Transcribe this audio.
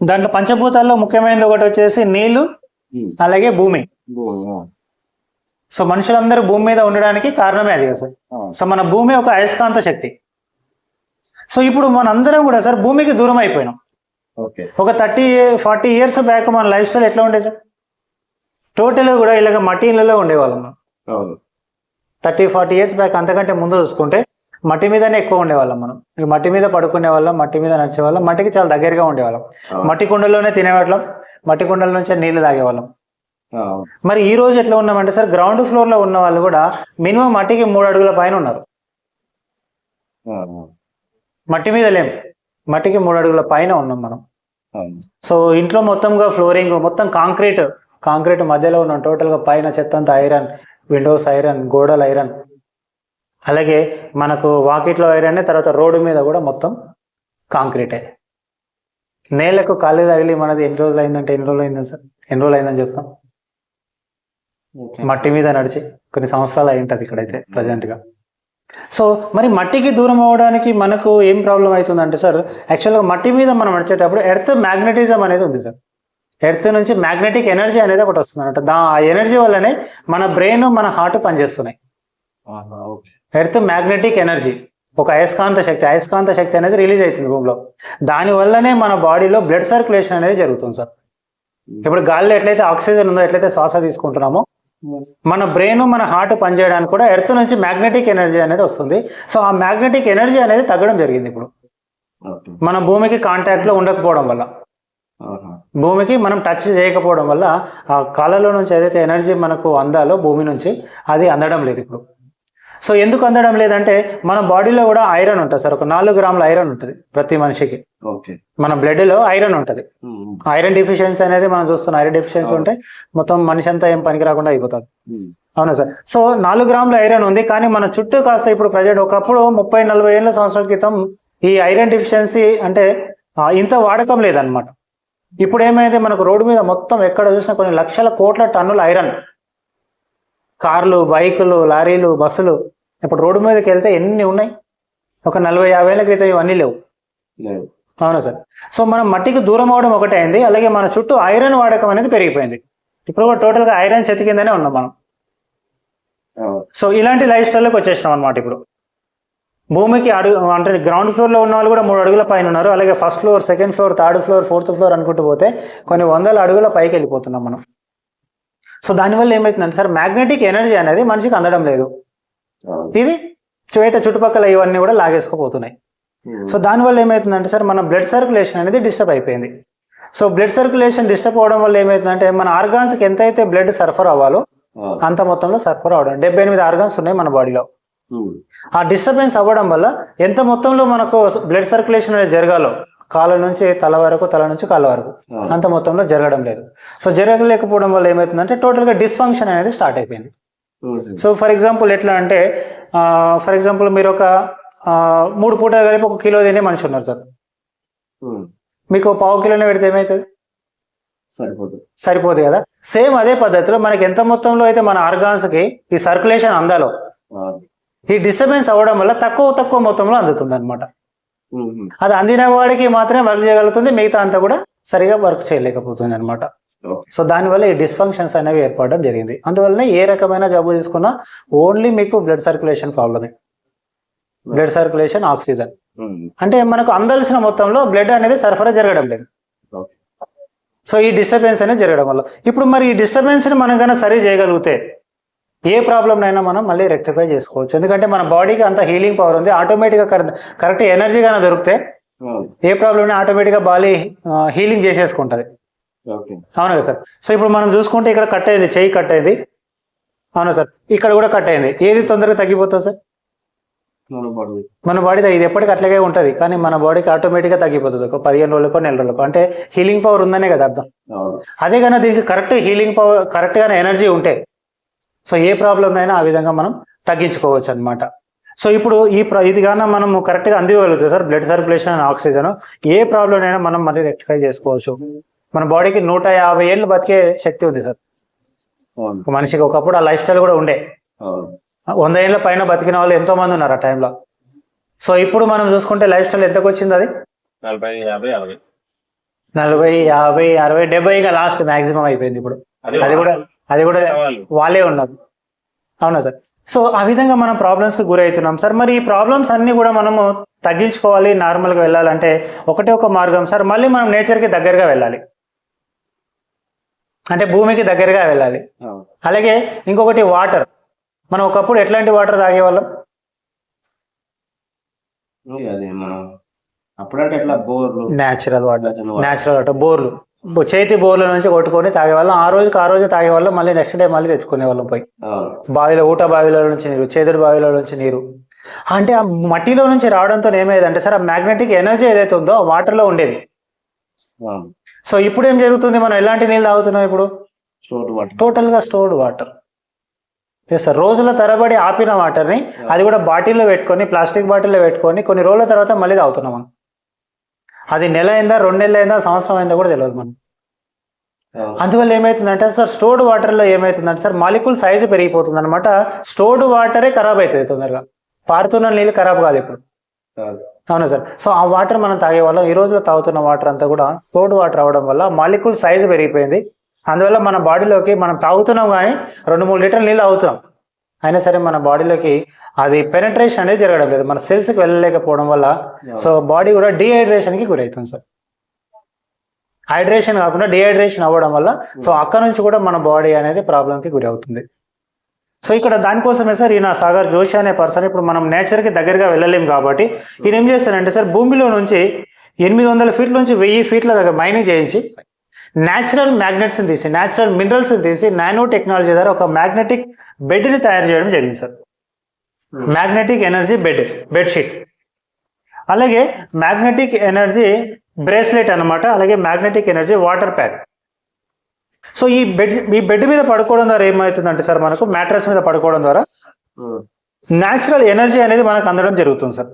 దాంట్లో పంచభూతాల్లో ముఖ్యమైనది ఒకటి వచ్చేసి నీళ్లు, అలాగే భూమి. సో మనుషులందరూ భూమి మీద ఉండడానికి కారణమే అది కదా సార్. సో మన భూమి ఒక అయస్కాంత శక్తి. సో ఇప్పుడు మనందరం కూడా సార్ భూమికి దూరం అయిపోయినాం. ఒక 30-40 ఇయర్స్ బ్యాక్ మన లైఫ్ స్టైల్ ఎట్లా ఉండేది సార్? టోటల్ కూడా ఇలాగ మట్టి ఇళ్ళలో ఉండేవాళ్ళం. 30-40 ఇయర్స్ బ్యాక్, అంతకంటే ముందు చూసుకుంటే మట్టి మీదనే ఎక్కువ ఉండేవాళ్ళం మనం. మట్టి మీద పడుకునే వాళ్ళం, మట్టి మీద నడిచేవాళ్ళం, మట్టికి చాలా దగ్గరగా ఉండేవాళ్ళం. మట్టి కుండలోనే తినేవాళ్ళం, మట్టి కుండల నుంచే నీళ్లు తాగేవాళ్ళం. మరి ఈ రోజు ఎట్లా ఉన్నామంటే సార్, గ్రౌండ్ ఫ్లోర్ లో ఉన్న వాళ్ళు కూడా మినిమం మట్టికి 3 అడుగుల పైన ఉన్నారు. మట్టి మీద లేం, మట్టికి 3 అడుగుల పైన ఉన్నాం మనం. సో ఇంట్లో మొత్తంగా ఫ్లోరింగ్ మొత్తం కాంక్రీట్ మధ్యలో ఉన్నాం. టోటల్ గా పైన చెత్త అంతా ఐరన్, విండోస్ ఐరన్, గోడలు ఐరన్, అలాగే మనకు వాకిట్లో ఐరన్, తర్వాత రోడ్డు మీద కూడా మొత్తం కాంక్రీటే. నేలకు కాలు తగిలి మనది ఎన్ని రోజులు అయిందని సార్, ఎన్ని రోజులు అయిందని చెప్తాం. మట్టి మీద నడిచి కొన్ని సంవత్సరాలు అయి ఉంటుంది ఇక్కడైతే ప్రజెంట్ గా. సో మరి మట్టికి దూరం అవ్వడానికి మనకు ఏం ప్రాబ్లం అవుతుందంటే సార్, యాక్చువల్గా మట్టి మీద మనం నడిచేటప్పుడు ఎర్త్ మ్యాగ్నెటిజం అనేది ఉంది సార్. ఎర్త్ నుంచి మ్యాగ్నెటిక్ ఎనర్జీ అనేది ఒకటి వస్తుంది అనమాట. ఆ ఎనర్జీ వల్లనే మన బ్రెయిన్, మన హార్ట్ పనిచేస్తున్నాయి. ఎర్త్ మ్యాగ్నెటిక్ ఎనర్జీ ఒక అయస్కాంత శక్తి అనేది రిలీజ్ అవుతుంది భూమిలో. దానివల్లనే మన బాడీలో బ్లడ్ సర్క్యులేషన్ అనేది జరుగుతుంది సార్. ఇప్పుడు గాలిలో ఎట్లయితే ఆక్సిజన్ ఉందో, ఎట్లయితే శ్వాస తీసుకుంటున్నామో, మన బ్రెయిన్, మన హార్ట్ పనిచేయడానికి కూడా ఎర్త్ నుంచి మ్యాగ్నెటిక్ ఎనర్జీ అనేది వస్తుంది. సో ఆ మ్యాగ్నెటిక్ ఎనర్జీ అనేది తగ్గడం జరిగింది ఇప్పుడు మన భూమికి కాంటాక్ట్ లో ఉండకపోవడం వల్ల, భూమికి మనం టచ్ చేయకపోవడం వల్ల ఆ కాళ్ళలో నుంచి ఏదైతే ఎనర్జీ మనకు అందాలో భూమి నుంచి, అది అందడం లేదు ఇప్పుడు. సో ఎందుకు అందడం లేదంటే మన బాడీలో కూడా ఐరన్ ఉంటుంది సార్. ఒక 4 గ్రాముల ఐరన్ ఉంటుంది ప్రతి మనిషికి. మన బ్లడ్ లో ఐరన్ ఉంటుంది. ఐరన్ డెఫిషియన్సీ అనేది మనం చూస్తున్నాం. ఐరన్ డెఫిషియన్సీ ఉంటే మొత్తం మనిషి అంతా ఏం పనికి రాకుండా అయిపోతుంది. అవునా సార్? సో 4 గ్రాముల ఐరన్ ఉంది, కానీ మన చుట్టూ కాస్త ఇప్పుడు ప్రజెంట్, ఒకప్పుడు 30-40 సంవత్సరాల క్రితం ఈ ఐరన్ డెఫిషియన్సీ అంటే ఇంత వాడకం లేదనమాట. ఇప్పుడు ఏమైంది, మనకు రోడ్డు మీద మొత్తం ఎక్కడ చూసినా కొన్ని లక్షల కోట్ల టన్నుల ఐరన్, కార్లు, బైకులు, లారీలు, బస్సులు. ఇప్పుడు రోడ్డు మీదకి వెళ్తే ఎన్ని ఉన్నాయి? ఒక 40-50 ఏళ్ల క్రితం ఇవన్నీ లేవు. అవునా సార్? సో మనం మట్టికి దూరం అవడం ఒకటే అయింది, అలాగే మన చుట్టూ ఐరన్ వాడకం అనేది పెరిగిపోయింది. ఇప్పుడు కూడా టోటల్ గా ఐరన్ చెతికిందనే ఉన్నాం మనం. సో ఇలాంటి లైఫ్ స్టైల్లోకి వచ్చేసినాం అనమాట. ఇప్పుడు భూమికి అంటే గ్రౌండ్ ఫ్లోర్ లో ఉన్న వాళ్ళు కూడా 3 అడుగుల పైన ఉన్నారు. అలాగే first floor, second floor, third floor, fourth floor అనుకుంటూ పోతే కొన్ని 100 అడుగుల పైకి వెళ్ళిపోతున్నాం మనం. సో దానివల్ల ఏమవుతుందంటే సార్, మ్యాగ్నెటిక్ ఎనర్జీ అనేది మనిషికి అందడం లేదు. ఇది చుట్టుపక్కల ఇవన్నీ కూడా లాగేసుకుపోతున్నాయి. సో దానివల్ల ఏమవుతుందంటే సార్, మన బ్లడ్ సర్క్యులేషన్ అనేది డిస్టర్బ్ అయిపోయింది. సో బ్లడ్ సర్క్యులేషన్ డిస్టర్బ్ అవడం వల్ల ఏమవుతుందంటే, మన ఆర్గాన్స్కి ఎంతైతే బ్లడ్ సరఫరా అవ్వాలో అంత మొత్తంలో సరఫరా అవడం. 78 ఆర్గాన్స్ ఉన్నాయి మన బాడీలో. ఆ డిస్టర్బెన్స్ అవ్వడం వల్ల ఎంత మొత్తంలో మనకు బ్లడ్ సర్క్యులేషన్ అనేది జరగాలో, కాళ్ళ నుంచి తల వరకు, తల నుంచి కాళ్ళ వరకు, అంత మొత్తంలో జరగడం లేదు. సో జరగలేకపోవడం వల్ల ఏమవుతుందంటే టోటల్గా డిస్ఫంక్షన్ అనేది స్టార్ట్ అయిపోయింది. సో ఫర్ ఎగ్జాంపుల్ ఎట్లా అంటే, ఫర్ ఎగ్జాంపుల్ మీరు ఒక 3 పూటలు కలిపి 1 కిలో తినే మనిషి ఉన్నారు సార్. మీకు 1/2 కిలోనే పెడితే ఏమవుతుంది? సరిపోదు కదా. సేమ్ అదే పద్ధతిలో మనకి ఎంత మొత్తంలో అయితే మన ఆర్గాన్స్కి ఈ సర్క్యులేషన్ అందాలో, ఈ డిస్టర్బెన్స్ అవ్వడం వల్ల తక్కువ మొత్తంలో అందుతుంది అనమాట. అది అందిన వాడికి మాత్రమే వర్క్ చేయగలుగుతుంది, మిగతా అంతా కూడా సరిగా వర్క్ చేయలేకపోతుంది అనమాట. సో దానివల్ల ఈ డిస్ఫంక్షన్స్ అనేవి ఏర్పడడం జరిగింది. అందువల్లనే ఏ రకమైన జబ్బు తీసుకున్నా ఓన్లీ మీకు బ్లడ్ సర్క్యులేషన్ ప్రాబ్లమే. బ్లడ్ సర్క్యులేషన్, ఆక్సిజన్ అంటే మనకు అందాల్సిన మొత్తంలో బ్లడ్ అనేది సరఫరా జరగడం లేదు. సో ఈ డిస్టర్బెన్స్ అనేది జరగడం వల్ల, ఇప్పుడు మరి ఈ డిస్టర్బెన్స్ ని మనం కన్నా సరి చేయగలిగితే ఏ ప్రాబ్లంనైనా మనం మళ్ళీ రెక్టిఫై చేసుకోవచ్చు. ఎందుకంటే మన బాడీకి అంత హీలింగ్ పవర్ ఉంది. ఆటోమేటిక్గా కరెక్ట్ ఎనర్జీ గానే దొరికితే ఏ ప్రాబ్లమ్ ఆటోమేటిక్గా బాడీ హీలింగ్ చేసేసుకుంటుంది. అవునా కదా సార్? సో ఇప్పుడు మనం చూసుకుంటే ఇక్కడ కట్ అయింది, చెయ్యి కట్ అయింది. అవునా సార్? ఇక్కడ కూడా కట్ అయింది. ఏది తొందరగా తగ్గిపోతుంది సార్? మన బాడీ ఇది ఎప్పటికీ అట్లాగే ఉంటుంది, కానీ మన బాడీకి ఆటోమేటిక్గా తగ్గిపోతుంది ఒక 15 రోజులకో, 1 నెల రోజులకో. అంటే హీలింగ్ పవర్ ఉందనే కదా అర్థం. అదే కానీ దీనికి కరెక్ట్ హీలింగ్ పవర్, కరెక్ట్గానే ఎనర్జీ ఉంటే సో ఏ ప్రాబ్లం అయినా ఆ విధంగా మనం తగ్గించుకోవచ్చు అనమాట. సో ఇప్పుడు ఇది కానీ మనం కరెక్ట్గా అందివ్వగలుగుతాం sir, blood circulation and oxygen, ఏ ప్రాబ్లం అయినా మనం మళ్ళీ రెక్టిఫై చేసుకోవచ్చు. మన బాడీకి 150 ఏళ్ళు బతికే శక్తి ఉంది సార్ మనిషికి. ఒకప్పుడు ఆ లైఫ్ స్టైల్ కూడా ఉండే. 100 ఏళ్ళ పైన బతికిన వాళ్ళు ఎంతో మంది ఉన్నారు ఆ టైంలో. సో ఇప్పుడు మనం చూసుకుంటే లైఫ్ స్టైల్ ఎంతకు వచ్చింది? అది 40, 50, 60, 70 లాస్ట్ మాక్సిమం అయిపోయింది ఇప్పుడు. అది కూడా వాళ్ళే ఉన్నారు. అవునా సార్? సో ఆ విధంగా మనం ప్రాబ్లమ్స్కి గురవుతున్నాం సార్. మరి ఈ ప్రాబ్లమ్స్ అన్నీ కూడా మనము తగ్గించుకోవాలి, నార్మల్గా వెళ్ళాలంటే ఒకటే ఒక మార్గం సార్, మళ్ళీ మనం నేచర్కి దగ్గరగా వెళ్ళాలి, అంటే భూమికి దగ్గరగా వెళ్ళాలి. అలాగే ఇంకొకటి వాటర్. మనం ఒకప్పుడు ఎట్లాంటి వాటర్ తాగేవాళ్ళం? న్యాచురల్ వాటర్, బోర్లు, చేతి బోర్ల నుంచి కొట్టుకొని తాగేవాళ్ళం. ఆ రోజు తాగేవాళ్ళం, మళ్ళీ నెక్స్ట్ డే మళ్ళీ తెచ్చుకునే వాళ్ళం పోయి. బావిలో, ఊట బావిలో నుంచి నీరు, చేదుడు బావిలో నుంచి నీరు. అంటే ఆ మట్టిలో నుంచి రావడంతో ఏమయ్యేదంటే సార్, ఆ మ్యాగ్నెటిక్ ఎనర్జీ ఏదైతే ఉందో ఆ వాటర్లో ఉండేది. సో ఇప్పుడు ఏం జరుగుతుంది, మనం ఎలాంటి నీళ్ళు తాగుతున్నాం ఇప్పుడు? టోటల్గా స్టోర్డ్ వాటర్. ఎస్ సార్, రోజుల తరబడి ఆపిన వాటర్ని అది కూడా బాటిల్లో పెట్టుకొని, ప్లాస్టిక్ బాటిల్లో పెట్టుకొని కొన్ని రోజుల తర్వాత మళ్ళీ తాగుతున్నాం మనం. అది నెల అయిందా, 2 నెలలు అయిందా, సంవత్సరం అయిందా కూడా తెలియదు మనం. అందువల్ల ఏమవుతుందంటే సార్, స్టోర్డ్ వాటర్లో ఏమవుతుందంటే సార్, మాలిక్యూల్ సైజు పెరిగిపోతుంది అనమాట. స్టోర్డ్ వాటరే ఖరాబ్ అవుతుంది తొందరగా, పారుతున్న నీళ్ళు ఖరాబ్ కాదు ఇప్పుడు. అవునా సార్? సో ఆ వాటర్ మనం తాగేవాళ్ళం. ఈ రోజులో తాగుతున్న వాటర్ అంతా కూడా స్టోర్డ్ వాటర్ అవడం వల్ల మాలిక్యూల్ సైజు పెరిగిపోయింది. అందువల్ల మన బాడీలోకి మనం తాగుతున్నాం కానీ 2-3 లీటర్ల నీళ్ళు తాగుతున్నాం, అయినా సరే మన బాడీలోకి అది పెనట్రేషన్ అనేది జరగడం లేదు, మన సెల్స్కి వెళ్ళలేకపోవడం వల్ల. సో బాడీ కూడా డీహైడ్రేషన్కి గురవుతుంది సార్. హైడ్రేషన్ కాకుండా డీహైడ్రేషన్ అవ్వడం వల్ల సో అక్కడ నుంచి కూడా మన బాడీ అనేది ప్రాబ్లంకి గురి అవుతుంది. సో ఇక్కడ దానికోసమే సార్ ఈయన సాగర్ జోషి అనే పర్సన్, ఇప్పుడు మనం నేచర్కి దగ్గరగా వెళ్ళలేము కాబట్టి ఈయన ఏం చేస్తారంటే సార్, భూమిలో నుంచి 800 ఫీట్ల నుంచి 1000 ఫీట్ల దగ్గర మైనింగ్ చేయించి న్యాచురల్ మ్యాగ్నెట్స్ని తీసి, న్యాచురల్ మినరల్స్ని తీసి నానో టెక్నాలజీ ద్వారా ఒక మ్యాగ్నెటిక్ బెడ్ని తయారు చేయడం జరిగింది సార్. మ్యాగ్నెటిక్ ఎనర్జీ బెడ్షీట్, అలాగే మ్యాగ్నెటిక్ ఎనర్జీ బ్రేస్లెట్ అనమాట, అలాగే magnetic energy water pad. So ఈ బెడ్ మీద పడుకోవడం ద్వారా ఏమవుతుందంటే సార్, మనకు మ్యాట్రెస్ మీద పడుకోవడం ద్వారా న్యాచురల్ ఎనర్జీ అనేది మనకు అందడం జరుగుతుంది సార్.